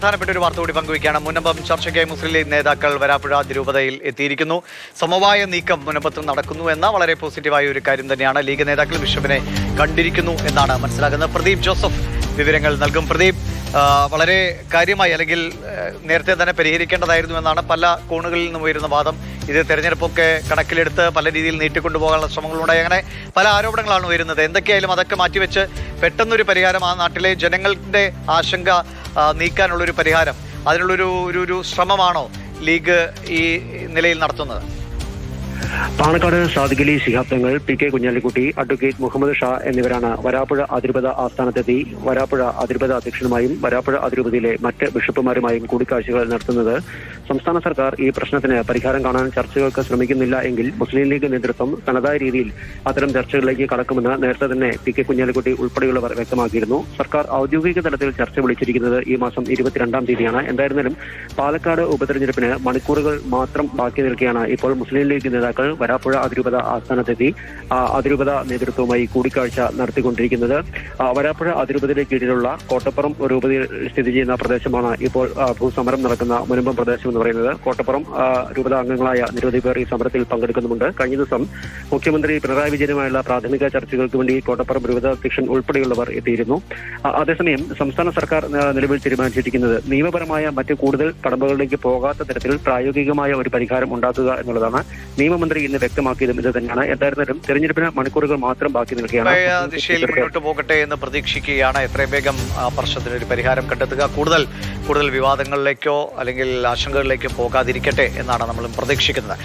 പ്രധാനപ്പെട്ട ഒരു വാർത്ത കൂടി പങ്കുവയ്ക്കുകയാണ്. മുനമ്പം ചർച്ചയ്ക്കായി മുസ്ലിം ലീഗ് നേതാക്കൾ വരാപ്പുഴ അതിരൂപതയിൽ എത്തിയിരിക്കുന്നു. സമവായ നീക്കം മുനമ്പത്ത് നടക്കുന്നു എന്ന വളരെ പോസിറ്റീവായ ഒരു കാര്യം തന്നെയാണ്. ലീഗ് നേതാക്കൾ ബിഷപ്പിനെ കണ്ടിരിക്കുന്നു എന്നാണ് മനസ്സിലാക്കുന്നത്. പ്രദീപ് ജോസഫ് വിവരങ്ങൾ നൽകും. പ്രദീപ്, വളരെ കാര്യമായി അല്ലെങ്കിൽ നേരത്തെ തന്നെ പരിഹരിക്കേണ്ടതായിരുന്നു എന്നാണ് പല കോണുകളിൽ നിന്നും ഉയരുന്ന വാദം. ഇത് തെരഞ്ഞെടുപ്പൊക്കെ കണക്കിലെടുത്ത് പല രീതിയിൽ നീട്ടിക്കൊണ്ടുപോകാനുള്ള ശ്രമങ്ങളുണ്ടായി. അങ്ങനെ പല ആരോപണങ്ങളാണ് ഉയരുന്നത്. എന്തൊക്കെയായാലും അതൊക്കെ മാറ്റിവെച്ച് പെട്ടെന്നൊരു പരിഹാരം, ആ നാട്ടിലെ ജനങ്ങളുടെ ആശങ്ക നീക്കാനുള്ളൊരു പരിഹാരം, അതിനുള്ളൊരു ശ്രമമാണോ ലീഗ് ഈ നിലയിൽ നടത്തുന്നത്? Panakkad Sadiqali Shihab Thangal, P K Kunhalikutty, advocate Muhammad Shah എന്നിവരാണ് വരാപ്പുഴ അതിരൂപത ആസ്ഥാനത്തെത്തി വരാപ്പുഴ അതിരൂപത അധ്യക്ഷനുമായും വരാപ്പുഴ അതിരൂപതയിലെ മറ്റ് ബിഷപ്പുമാരുമായും കൂടിക്കാഴ്ചകൾ നടത്തുന്നത്. സംസ്ഥാന സർക്കാർ ഈ പ്രശ്നത്തിന് പരിഹാരം കാണാൻ ചർച്ചകൾക്ക് ശ്രമിക്കുന്നില്ല എങ്കിൽ മുസ്ലിം ലീഗ് നേതൃത്വം തനതായ രീതിയിൽ അത്തരം ചർച്ചകളിലേക്ക് കടക്കുമെന്ന് നേരത്തെ തന്നെ പി കെ കുഞ്ഞാലിക്കുട്ടി ഉൾപ്പെടെയുള്ളവർ വ്യക്തമാക്കിയിരുന്നു. സർക്കാർ ഔദ്യോഗിക തലത്തിൽ ചർച്ച വിളിച്ചിരിക്കുന്നത് ഈ മാസം 22-ാം തീയതിയാണ്. എന്തായിരുന്നാലും പാലക്കാട് ഉപതെരഞ്ഞെടുപ്പിന് മണിക്കൂറുകൾ മാത്രം ബാക്കി നിൽക്കെയാണ് ഇപ്പോൾ മുസ്ലിം ലീഗ് നേതാക്കൾ വരാപ്പുഴ അതിരൂപത ആസ്ഥാനത്തെത്തി അതിരൂപത നേതൃത്വവുമായി കൂടിക്കാഴ്ച നടത്തിക്കൊണ്ടിരിക്കുന്നത്. വരാപ്പുഴ അതിരൂപതയുടെ കീഴിലുള്ള കോട്ടപ്പുറം രൂപതയിൽ സ്ഥിതി ചെയ്യുന്ന പ്രദേശമാണ് ഇപ്പോൾ ഭൂസമരം നടക്കുന്ന മുനമ്പം പ്രദേശം എന്ന് പറയുന്നത്. കോട്ടപ്പുറം രൂപത അംഗങ്ങളായ നിരവധി പേർ ഈ സമരത്തിൽ പങ്കെടുക്കുന്നുമുണ്ട്. കഴിഞ്ഞ ദിവസം മുഖ്യമന്ത്രി പിണറായി വിജയനുമായുള്ള പ്രാഥമിക ചർച്ചകൾക്ക് വേണ്ടി കോട്ടപ്പുറം രൂപത അധ്യക്ഷൻ ഉൾപ്പെടെയുള്ളവർ എത്തിയിരുന്നു. അതേസമയം സംസ്ഥാന സർക്കാർ നിലവിൽ തീരുമാനിച്ചിരിക്കുന്നത് നിയമപരമായ മറ്റ് കൂടുതൽ കടമ്പകളിലേക്ക് പോകാത്ത തരത്തിൽ പ്രായോഗികമായ ഒരു പരിഹാരം ഉണ്ടാക്കുക എന്നുള്ളതാണ്. നിയമമന്ത്രി ഇന്ന് വ്യക്തമാക്കിയതും ഇത് തന്നെയാണ്. എന്തായിരുന്നാലും തെരഞ്ഞെടുപ്പിന് മണിക്കൂറുകൾ മാത്രം ബാക്കി നിൽക്കുകയാണ്. ദിശയിൽ മുന്നോട്ട് പോകട്ടെ എന്ന് പ്രതീക്ഷിക്കുകയാണ്. എത്രയും വേഗം ആ പ്രശ്നത്തിനൊരു പരിഹാരം കണ്ടെത്തുക, കൂടുതൽ വിവാദങ്ങളിലേക്കോ അല്ലെങ്കിൽ ആശങ്കകളിലേക്കോ പോകാതിരിക്കട്ടെ എന്നാണ് നമ്മൾ പ്രതീക്ഷിക്കുന്നത്.